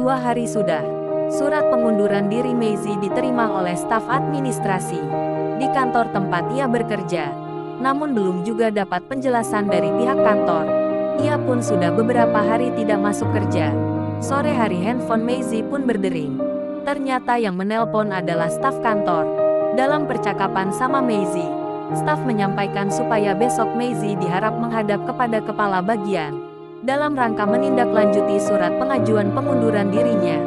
2 hari sudah. Surat pengunduran diri Maisie diterima oleh staf administrasi di kantor tempat ia bekerja. Namun belum juga dapat penjelasan dari pihak kantor. Ia pun sudah beberapa hari tidak masuk kerja. Sore hari handphone Maisie pun berdering. Ternyata yang menelpon adalah staf kantor. Dalam percakapan sama Maisie, staf menyampaikan supaya besok Maisie diharap menghadap kepada kepala bagian dalam rangka menindaklanjuti surat pengajuan pengunduran dirinya.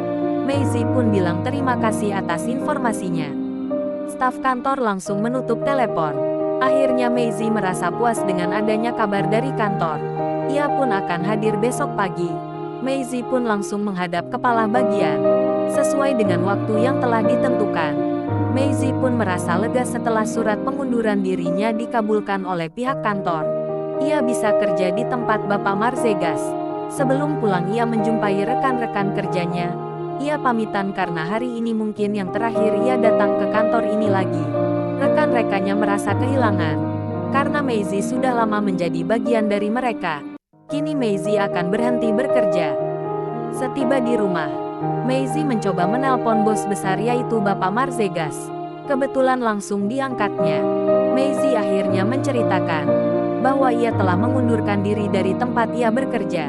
Maisie pun bilang terima kasih atas informasinya. Staf kantor langsung menutup telepon. Akhirnya Maisie merasa puas dengan adanya kabar dari kantor. Ia pun akan hadir besok pagi. Maisie pun langsung menghadap kepala bagian sesuai dengan waktu yang telah ditentukan. Maisie pun merasa lega setelah surat pengunduran dirinya dikabulkan oleh pihak kantor. Ia bisa kerja di tempat Bapak Marzegas. Sebelum pulang ia menjumpai rekan-rekan kerjanya. Ia pamitan karena hari ini mungkin yang terakhir ia datang ke kantor ini lagi. Rekan-rekannya merasa kehilangan karena Maisie sudah lama menjadi bagian dari mereka. Kini Maisie akan berhenti bekerja. Setiba di rumah, Maisie mencoba menelpon bos besar yaitu Bapak Marzegas. Kebetulan langsung diangkatnya. Maisie akhirnya menceritakan bahwa ia telah mengundurkan diri dari tempat ia bekerja.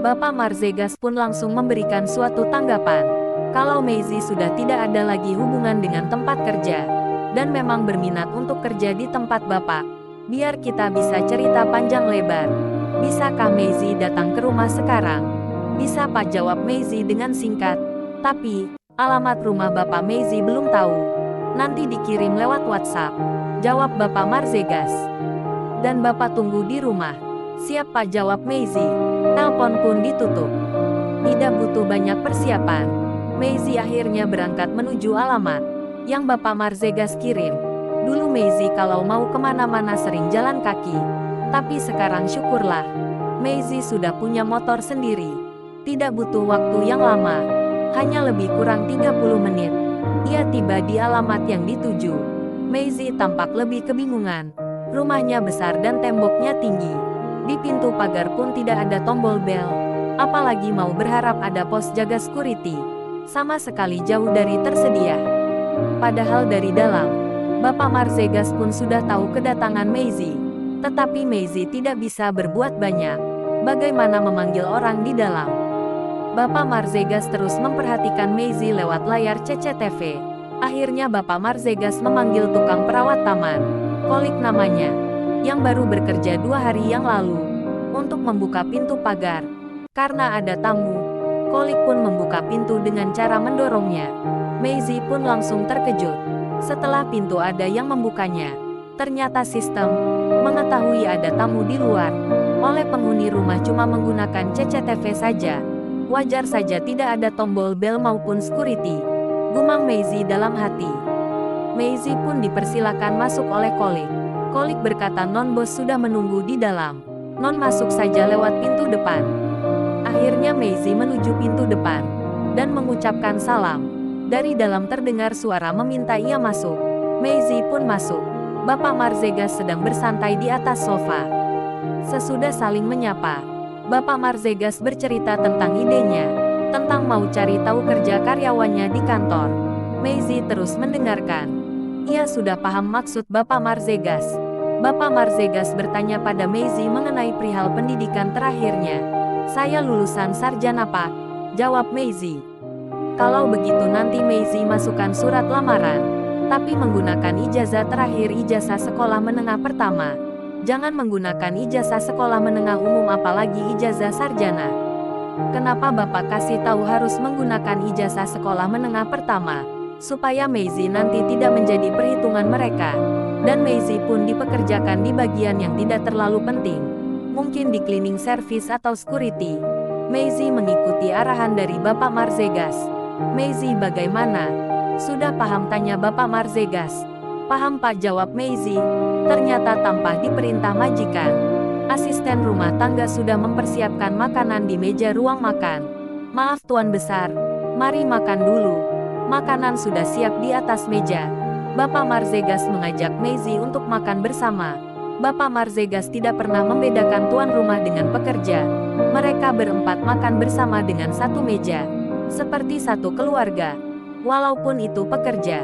Bapak Marzegas pun langsung memberikan suatu tanggapan. Kalau Maisie sudah tidak ada lagi hubungan dengan tempat kerja, dan memang berminat untuk kerja di tempat Bapak, biar kita bisa cerita panjang lebar. Bisakah Maisie datang ke rumah sekarang? Bisa Pak, jawab Maisie dengan singkat. Tapi, alamat rumah Bapak Maisie belum tahu. Nanti dikirim lewat WhatsApp, jawab Bapak Marzegas. Dan Bapak tunggu di rumah. Siap Pak, jawab Maisie. Telepon pun ditutup. Tidak butuh banyak persiapan. Maisie akhirnya berangkat menuju alamat yang Bapak Marzegas kirim. Dulu Maisie kalau mau kemana-mana sering jalan kaki. Tapi sekarang syukurlah, Maisie sudah punya motor sendiri. Tidak butuh waktu yang lama. Hanya lebih kurang 30 menit. Ia tiba di alamat yang dituju. Maisie tampak lebih kebingungan. Rumahnya besar dan temboknya tinggi. Di pintu pagar pun tidak ada tombol bel. Apalagi mau berharap ada pos jaga security. Sama sekali jauh dari tersedia. Padahal dari dalam, Bapak Marzegas pun sudah tahu kedatangan Maisie. Tetapi Maisie tidak bisa berbuat banyak. Bagaimana memanggil orang di dalam? Bapak Marzegas terus memperhatikan Maisie lewat layar CCTV. Akhirnya Bapak Marzegas memanggil tukang perawat taman, Kolik namanya, yang baru bekerja 2 hari yang lalu, untuk membuka pintu pagar. Karena ada tamu, Kolik pun membuka pintu dengan cara mendorongnya. Maisie pun langsung terkejut. Setelah pintu ada yang membukanya, ternyata sistem mengetahui ada tamu di luar. Oleh penghuni rumah cuma menggunakan CCTV saja. Wajar saja tidak ada tombol bel maupun security. Gumam Maisie dalam hati. Maisie pun dipersilakan masuk oleh Kolik. Kolik berkata non bos sudah menunggu di dalam. Non masuk saja lewat pintu depan. Akhirnya Maisie menuju pintu depan dan mengucapkan salam. Dari dalam terdengar suara meminta ia masuk. Maisie pun masuk. Bapak Marzegas sedang bersantai di atas sofa. Sesudah saling menyapa, Bapak Marzegas bercerita tentang idenya, tentang mau cari tahu kerja karyawannya di kantor. Maisie terus mendengarkan. Ia sudah paham maksud Bapak Marzegas. Bapak Marzegas bertanya pada Maisie mengenai perihal pendidikan terakhirnya. Saya lulusan sarjana Pak, jawab Maisie. Kalau begitu nanti Maisie masukkan surat lamaran, tapi menggunakan ijazah terakhir ijazah sekolah menengah pertama. Jangan menggunakan ijazah sekolah menengah umum apalagi ijazah sarjana. Kenapa Bapak kasih tahu harus menggunakan ijazah sekolah menengah pertama? Supaya Maisie nanti tidak menjadi perhitungan mereka. Dan Maisie pun dipekerjakan di bagian yang tidak terlalu penting. Mungkin di cleaning service atau security. Maisie mengikuti arahan dari Bapak Marzegas. Maisie bagaimana? Sudah paham, tanya Bapak Marzegas. Paham Pak, jawab Maisie. Ternyata tanpa diperintah majikan, asisten rumah tangga sudah mempersiapkan makanan di meja ruang makan. Maaf Tuan Besar, mari makan dulu. Makanan sudah siap di atas meja. Bapak Marzegas mengajak Maisie untuk makan bersama. Bapak Marzegas tidak pernah membedakan tuan rumah dengan pekerja. Mereka berempat makan bersama dengan satu meja. seperti satu keluarga. Walaupun itu pekerja.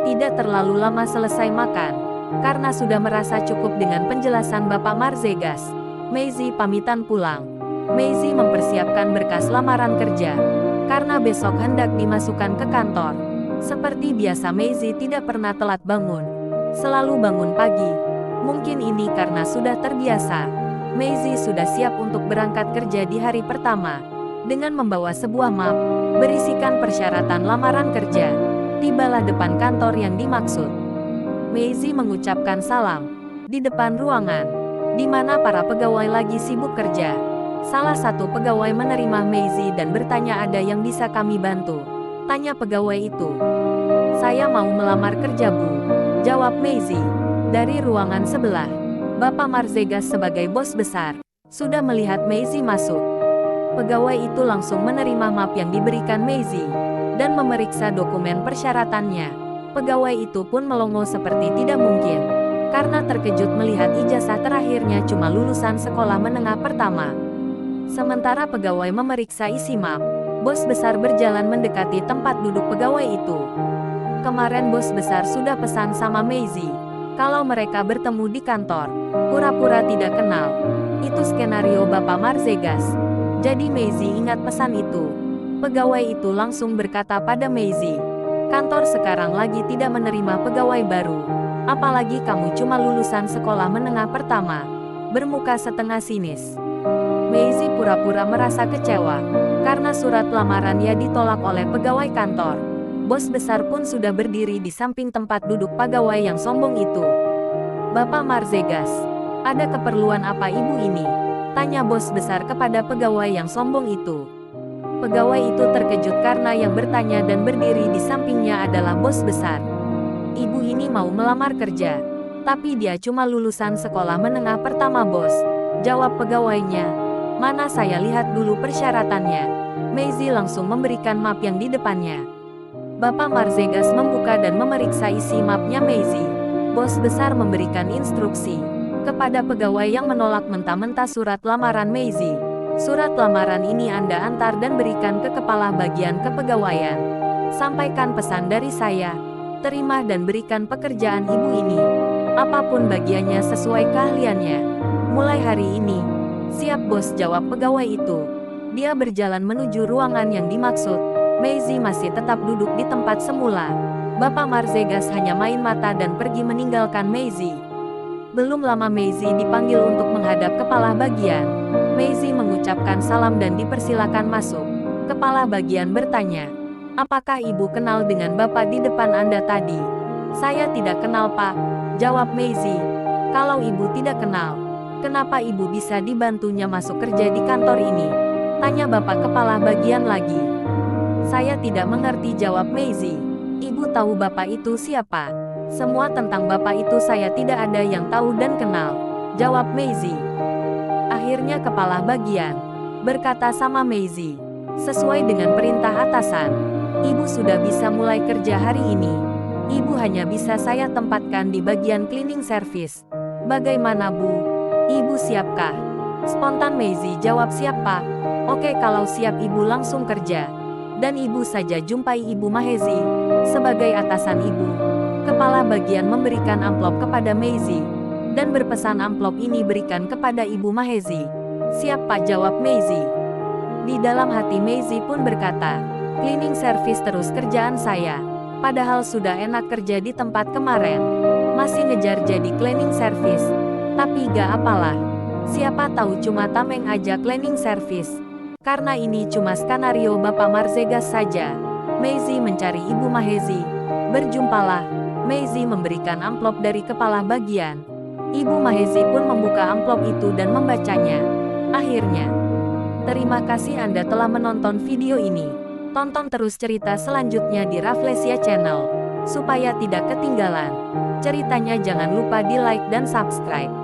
Tidak terlalu lama selesai makan, karena sudah merasa cukup dengan penjelasan Bapak Marzegas. Maisie pamitan pulang. Maisie mempersiapkan berkas lamaran kerja, karena besok hendak dimasukkan ke kantor. Seperti biasa Maisie tidak pernah telat bangun. Selalu bangun pagi. Mungkin ini karena sudah terbiasa. Maisie sudah siap untuk berangkat kerja di hari pertama. Dengan membawa sebuah map, berisikan persyaratan lamaran kerja. Tibalah depan kantor yang dimaksud. Maisie mengucapkan salam. Di depan ruangan, di mana para pegawai lagi sibuk kerja. Salah satu pegawai menerima Maisie dan bertanya, ada yang bisa kami bantu? Tanya pegawai itu. Saya mau melamar kerja Bu, jawab Maisie. Dari ruangan sebelah, Bapak Marzegas sebagai bos besar, sudah melihat Maisie masuk. Pegawai itu langsung menerima map yang diberikan Maisie, dan memeriksa dokumen persyaratannya. Pegawai itu pun melongo seperti tidak mungkin, karena terkejut melihat ijazah terakhirnya cuma lulusan sekolah menengah pertama. Sementara pegawai memeriksa isi map, bos besar berjalan mendekati tempat duduk pegawai itu. Kemarin bos besar sudah pesan sama Maisie, kalau mereka bertemu di kantor, pura-pura tidak kenal. Itu skenario Bapak Marzegas. Jadi Maisie ingat pesan itu. Pegawai itu langsung berkata pada Maisie, kantor sekarang lagi tidak menerima pegawai baru. Apalagi kamu cuma lulusan sekolah menengah pertama. Bermuka setengah sinis. Maisie pura-pura merasa kecewa, karena surat lamarannya ditolak oleh pegawai kantor. Bos besar pun sudah berdiri di samping tempat duduk pegawai yang sombong itu. Bapak Marzegas, ada keperluan apa ibu ini? Tanya bos besar kepada pegawai yang sombong itu. Pegawai itu terkejut karena yang bertanya dan berdiri di sampingnya adalah bos besar. Ibu ini mau melamar kerja, tapi dia cuma lulusan sekolah menengah pertama bos, jawab pegawainya. Mana saya lihat dulu persyaratannya. Maisie langsung memberikan map yang di depannya. Bapak Marzegas membuka dan memeriksa isi mapnya Maisie. Bos besar memberikan instruksi kepada pegawai yang menolak mentah-mentah surat lamaran Maisie. Surat lamaran ini Anda antar dan berikan ke kepala bagian kepegawaian. Sampaikan pesan dari saya. Terima dan berikan pekerjaan ibu ini, apapun bagiannya sesuai keahliannya. Mulai hari ini. Siap bos, jawab pegawai itu. Dia berjalan menuju ruangan yang dimaksud. Maisie masih tetap duduk di tempat semula. Bapak Marzegas hanya main mata dan pergi meninggalkan Maisie. Belum lama Maisie dipanggil untuk menghadap kepala bagian. Maisie mengucapkan salam dan dipersilakan masuk. Kepala bagian bertanya, apakah ibu kenal dengan bapak di depan Anda tadi? Saya tidak kenal Pak, jawab Maisie. Kalau ibu tidak kenal, kenapa ibu bisa dibantunya masuk kerja di kantor ini? Tanya bapak kepala bagian lagi. Saya tidak mengerti, jawab Maisie. Ibu tahu bapak itu siapa? Semua tentang bapak itu saya tidak ada yang tahu dan kenal, jawab Maisie. Akhirnya kepala bagian berkata sama Maisie, sesuai dengan perintah atasan, ibu sudah bisa mulai kerja hari ini. Ibu hanya bisa saya tempatkan di bagian cleaning service. Bagaimana Bu? Ibu siapkah? Spontan Maisie jawab, siap Pak. Oke, kalau siap ibu langsung kerja. Dan ibu saja jumpai Ibu Mahezi sebagai atasan ibu. Kepala bagian memberikan amplop kepada Maisie dan berpesan amplop ini berikan kepada Ibu Mahezi. Siap Pak, jawab Maisie. Di dalam hati Maisie pun berkata, cleaning service terus kerjaan saya. Padahal sudah enak kerja di tempat kemarin. Masih ngejar jadi cleaning service. Tapi gak apalah. Siapa tahu cuma tameng aja cleaning service. Karena ini cuma skenario Bapak Marzegas saja. Maisie mencari Ibu Mahezi. Berjumpalah. Maisie memberikan amplop dari kepala bagian. Ibu Mahezi pun membuka amplop itu dan membacanya. Akhirnya, terima kasih Anda telah menonton video ini. Tonton terus cerita selanjutnya di Rafflesia Channel. Supaya tidak ketinggalan ceritanya, jangan lupa di like dan subscribe.